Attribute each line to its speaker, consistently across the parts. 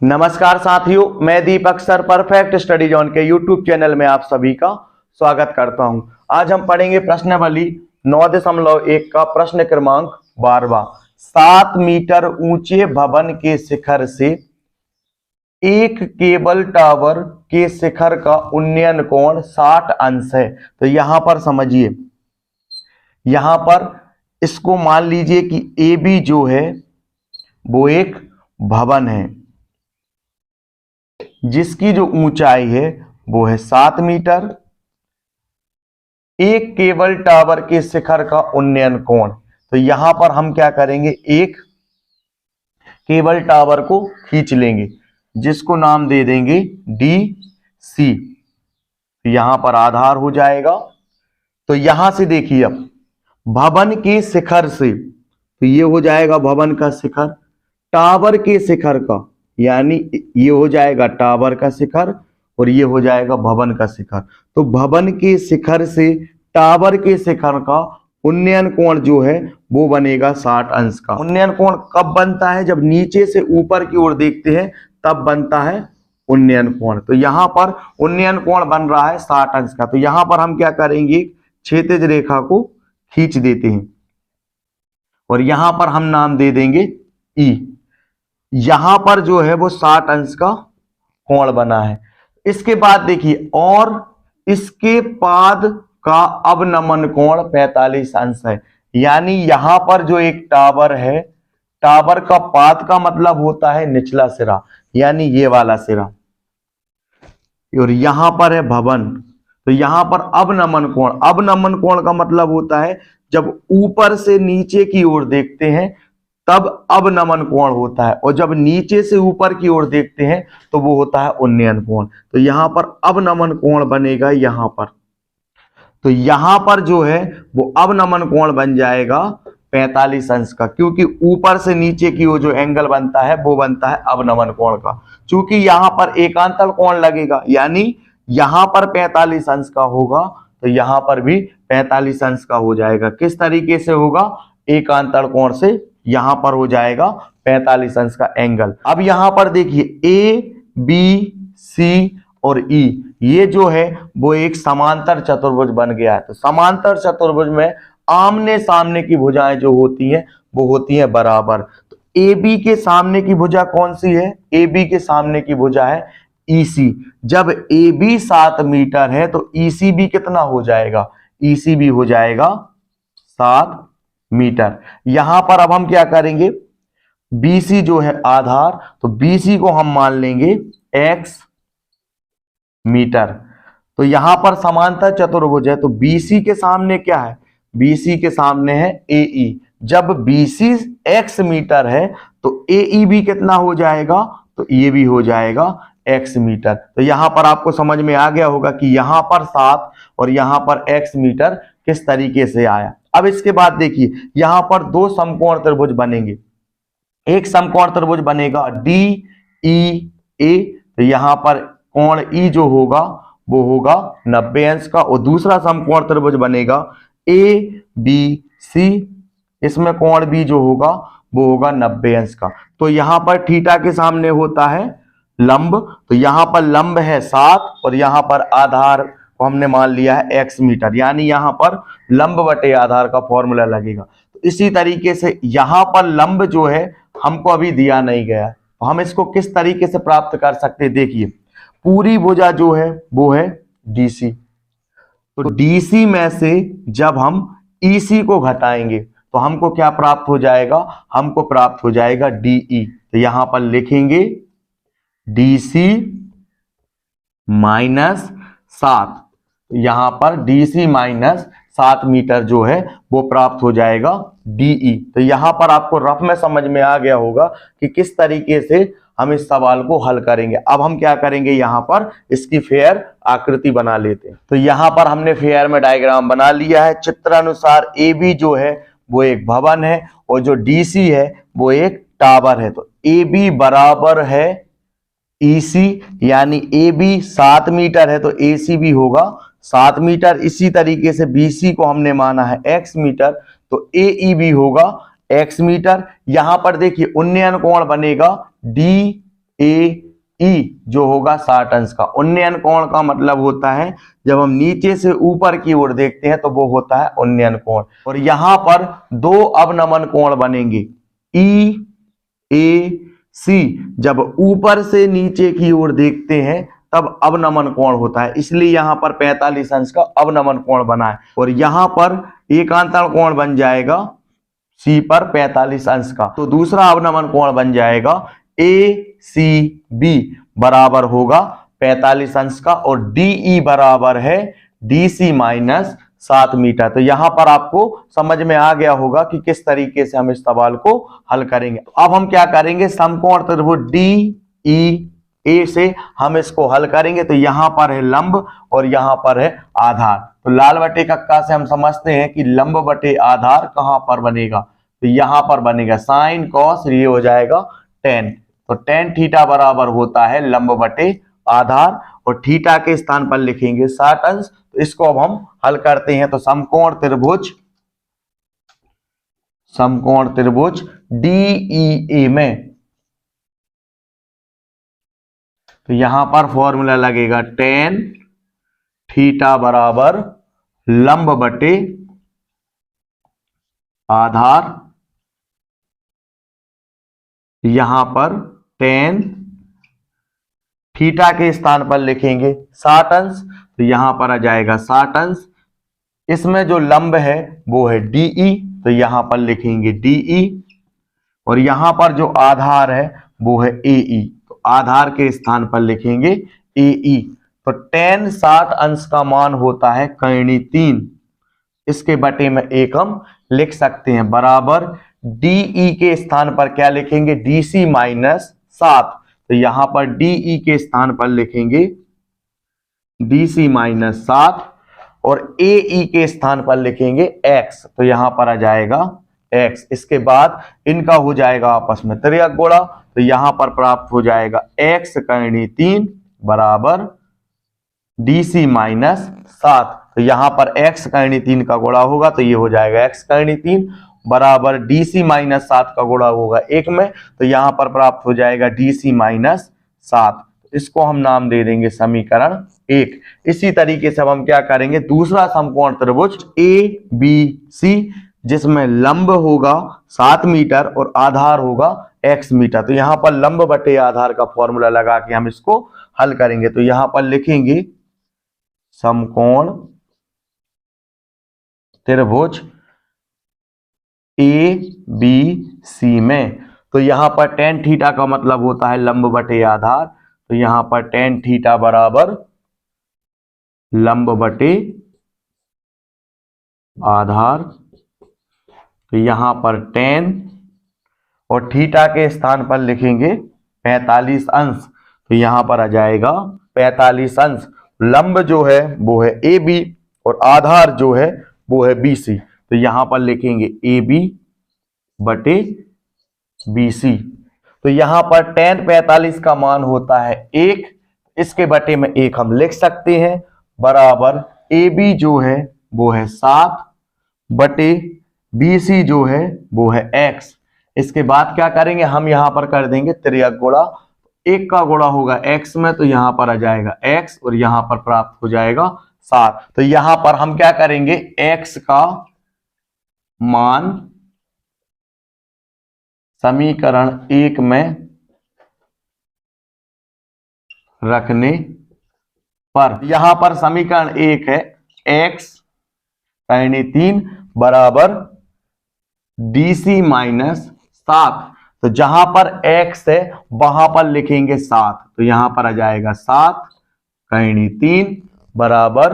Speaker 1: नमस्कार साथियों, मैं दीपक सर परफेक्ट स्टडी जोन के यूट्यूब चैनल में आप सभी का स्वागत करता हूं। आज हम पढ़ेंगे प्रश्नावली 9.1 का प्रश्न क्रमांक 12वां। 7 मीटर ऊंचे भवन के शिखर से एक केबल टावर के शिखर का उन्नयन कोण 60 अंश है। तो यहां पर समझिए, यहां पर इसको मान लीजिए कि ए बी जो है वो एक भवन है जिसकी जो ऊंचाई है वो है 7 मीटर। एक केबल टावर के शिखर का उन्नयन कोण, तो यहां पर हम क्या करेंगे, एक केबल टावर को खींच लेंगे जिसको नाम दे देंगे डी सी। यहां पर आधार हो जाएगा। तो यहां से देखिए, अब भवन के शिखर से, तो ये हो जाएगा भवन का शिखर, टावर के शिखर का, यानी ये हो जाएगा टावर का शिखर और ये हो जाएगा भवन का शिखर। तो भवन के शिखर से टावर के शिखर का उन्नयन कोण जो है वो बनेगा 60 अंश का। उन्नयन कोण कब बनता है? जब नीचे से ऊपर की ओर देखते हैं तब बनता है उन्नयन कोण। तो यहां पर उन्नयन कोण बन रहा है 60 अंश का। तो यहां पर हम क्या करेंगे, क्षैतिज रेखा को खींच देते हैं और यहां पर हम नाम दे देंगे ई। यहां पर जो है वो 60 अंश का कोण बना है। इसके बाद देखिए, और इसके पाद का अवनमन कोण 45 अंश है। यानी यहां पर जो एक टावर है, टावर का पाद का मतलब होता है निचला सिरा, यानी ये वाला सिरा, और यहां पर है भवन। तो यहां पर अवनमन कोण, अवनमन कोण का मतलब होता है जब ऊपर से नीचे की ओर देखते हैं तब अवनमन कोण होता है, और जब नीचे से ऊपर की ओर देखते हैं तो वो होता है उन्नयन कोण। तो यहां पर अवनमन कोण बनेगा यहां पर। तो यहां पर जो है वो अवनमन कोण बन जाएगा 45 अंश का, क्योंकि ऊपर से नीचे की ओर जो एंगल बनता है वो बनता है अवनमन कोण का। चूंकि यहां पर एकांतर कोण लगेगा, यानी यहां पर 45 अंश का होगा तो यहां पर भी 45 अंश का हो जाएगा। किस तरीके से होगा? एकांतर कोण से यहां पर हो जाएगा 45 अंश का एंगल। अब यहां पर देखिए, ए बी सी और ई, ये जो है वो एक समांतर चतुर्भुज बन गया है। तो समांतर चतुर्भुज में आमने सामने की भुजाएं जो होती हैं वो होती हैं बराबर। तो ए बी के सामने की भुजा कौन सी है? ए बी के सामने की भुजा है ईसी। जब ए बी 7 मीटर है तो ईसी भी कितना हो जाएगा? ईसी भी हो जाएगा 7 मीटर। यहां पर अब हम क्या करेंगे, बीसी जो है आधार, तो बीसी को हम मान लेंगे x मीटर। तो यहां पर समांतर चतुर्भुज है, तो बीसी के सामने क्या है? बीसी के सामने है AE। जब बीसी x मीटर है तो AE भी कितना हो जाएगा? तो ये भी हो जाएगा x मीटर। तो यहां पर आपको समझ में आ गया होगा कि यहां पर 7 और यहां पर x मीटर किस तरीके से आया। अब इसके बाद देखिए, यहां पर दो समकोण त्रिभुज बनेंगे। एक समकोण त्रिभुज बनेगा DEA, तो यहां पर कोण E जो होगा वो होगा 90 अंश का, और दूसरा समकोण त्रिभुज बनेगा ABC, इसमें कोण B जो होगा वो होगा 90 अंश का। तो यहां पर थीटा के सामने होता है लंब, तो यहां पर लंब है 7 और यहां पर आधार को हमने मान लिया है x मीटर, यानी यहां पर लंब बटे आधार का फॉर्मूला लगेगा। तो इसी तरीके से यहां पर लंब जो है हमको अभी दिया नहीं गया, तो हम इसको किस तरीके से प्राप्त कर सकते हैं? देखिए, पूरी भुजा जो है वो है DC, तो DC में से जब हम EC को घटाएंगे तो हमको क्या प्राप्त हो जाएगा? हमको प्राप्त हो जाएगा DE। तो यहां पर लिखेंगे DC माइनस 7, यहां पर DC माइनस 7 मीटर जो है वो प्राप्त हो जाएगा DE। तो यहां पर आपको रफ में समझ में आ गया होगा कि किस तरीके से हम इस सवाल को हल करेंगे। अब हम क्या करेंगे, यहां पर इसकी फेयर आकृति बना लेते हैं। तो यहां पर हमने फेयर में डायग्राम बना लिया है। चित्र अनुसार AB जो है वो एक भवन है और जो DC है वो एक टावर है। तो AB बराबर है EC, यानी AB 7 मीटर है तो AC भी होगा 7 मीटर। इसी तरीके से BC को हमने माना है x मीटर, तो AE भी होगा x मीटर। यहां पर देखिए उन्नयन कोण बनेगा ए ई जो होगा 60 अंश का। उन्नयन कोण का मतलब होता है जब हम नीचे से ऊपर की ओर देखते हैं तो वो होता है उन्नयन कोण। और यहां पर दो अवनमन कोण बनेंगे ई ए सी। जब ऊपर से नीचे की ओर देखते हैं तब अवनमन कोण होता है, इसलिए यहां पर 45 अंश का अवनमन कोण बना है। और यहां पर एकांतर कोण बन जाएगा सी पर 45 अंश का। तो दूसरा अवनमन कोण बन जाएगा ए सी बी बराबर होगा 45 अंश का। और डीई बराबर है डीसी माइनस 7 मीटर। तो यहां पर आपको समझ में आ गया होगा कि किस तरीके से हम इस सवाल को हल करेंगे। अब हम क्या करेंगे, समकोण त्रिभुज डीई ए से हम इसको हल करेंगे। तो यहां पर है लंब और यहां पर है आधार। तो लाल बटे कक्का से हम समझते हैं कि लंब बटे आधार कहां पर बनेगा, तो यहां पर बनेगा साइन कॉस, ये हो जाएगा टेन। तो टेन थीटा बराबर होता है लंब बटे आधार और थीटा के स्थान पर लिखेंगे 60 अंश। तो इसको अब हम हल करते हैं। तो समकोण त्रिभुज डीईए में तो यहां पर फॉर्मूला लगेगा टेन थीटा बराबर लंब बटे आधार। यहां पर टेन थीटा के स्थान पर लिखेंगे 60 अंश। तो यहां पर आ जाएगा 60 अंश। इसमें जो लंब है वो है डीई, तो यहां पर लिखेंगे डीई। और यहां पर जो आधार है वो है एई, तो आधार के स्थान पर लिखेंगे एई। तो टेन 60 अंश का मान होता है कर्णी 3। इसके बटे में एक हम लिख सकते हैं बराबर डीई के स्थान पर क्या लिखेंगे, डीसी माइनस 7। तो यहां पर डीई के स्थान पर लिखेंगे डीसी माइनस 7 और एई के स्थान पर लिखेंगे एक्स। तो यहां पर आ जाएगा एक्स। इसके बाद इनका हो जाएगा आपस में त्रियक गुणा। तो यहां पर प्राप्त हो जाएगा एक्स कर्णी 3 बराबर डीसी माइनस 7। तो यहां पर एक्स कर्णी 3 का गुणा होगा तो ये हो जाएगा एक्स कर्णी 3 बराबर डीसी माइनस 7 का गुणा होगा 1 में। तो यहां पर प्राप्त हो जाएगा डीसी माइनस 7। इसको हम नाम दे देंगे समीकरण 1। इसी तरीके से अब हम क्या करेंगे, दूसरा समकोण त्रिभुज ए बी सी जिसमें लंब होगा 7 मीटर और आधार होगा x मीटर। तो यहां पर लंब बटे आधार का फॉर्मूला लगा के हम इसको हल करेंगे। तो यहां पर लिखेंगे समकोण त्रिभुज ए बी सी में। तो यहां पर टेन थीटा का मतलब होता है लंब बटे आधार। तो यहां पर टेन थीटा बराबर लंब बटे आधार। तो यहां पर टेन और थीटा के स्थान पर लिखेंगे 45 अंश। तो यहां पर आ जाएगा 45 अंश। लंब जो है वो है ए बी और आधार जो है वो है बी सी। तो यहां पर लिखेंगे ए बी बटे बी सी। तो यहां पर टेन 45 का मान होता है 1। इसके बटे में 1 हम लिख सकते हैं बराबर ए बी जो है वो है 7 बटे बी सी जो है वो है x। इसके बाद क्या करेंगे, हम यहां पर कर देंगे त्रियक गुणा। 1 का गुणा होगा x में तो यहां पर आ जाएगा x और यहां पर प्राप्त हो जाएगा 7। तो यहां पर हम क्या करेंगे, x का मान समीकरण 1 में रखने पर यहां पर समीकरण 1 है x कर्णी 3 बराबर डीसी माइनस 7। तो जहां पर x है वहां पर लिखेंगे 7। तो यहां पर आ जाएगा 7 कर्णी 3 बराबर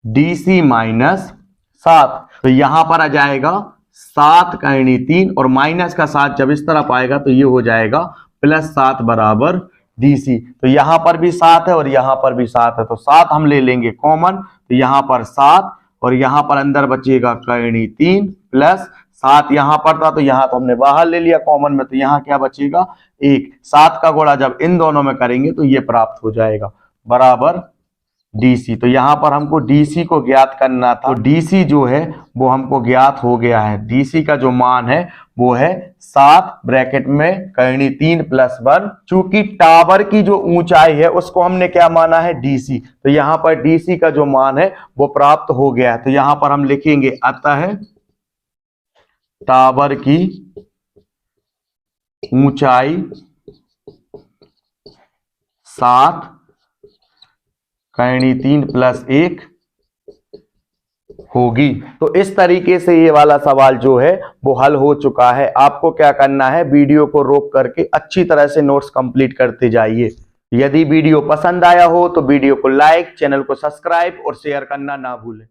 Speaker 1: डीसी माइनस 7। तो यहां पर आ जाएगा 7 कर्णी 3 और माइनस का 7 जब इस तरफ आएगा तो ये हो जाएगा प्लस 7 बराबर डीसी। तो यहां पर भी 7 है और यहां पर भी 7 है तो 7 हम ले लेंगे कॉमन। तो यहां पर 7 और यहां पर अंदर बचेगा कर्णी 3 प्लस 7 यहां पर था तो यहां तो हमने बाहर ले लिया कॉमन में। तो यहां क्या बचेगा 1। 7 का गुणा जब इन दोनों में करेंगे तो ये प्राप्त हो जाएगा बराबर डीसी। तो यहां पर हमको डीसी को ज्ञात करना था, तो डीसी जो है वो हमको ज्ञात हो गया है। डीसी का जो मान है वो है 7 ब्रैकेट में करनी 3 + 1। चूंकि टावर की जो ऊंचाई है उसको हमने क्या माना है, डीसी, तो यहां पर डीसी का जो मान है वो प्राप्त हो गया है। तो यहां पर हम लिखेंगे अतः टावर की ऊंचाई 7 करनी 3 + 1 होगी। तो इस तरीके से ये वाला सवाल जो है वो हल हो चुका है। आपको क्या करना है, वीडियो को रोक करके अच्छी तरह से नोट्स कंप्लीट करते जाइए। यदि वीडियो पसंद आया हो तो वीडियो को लाइक, चैनल को सब्सक्राइब और शेयर करना ना भूलें।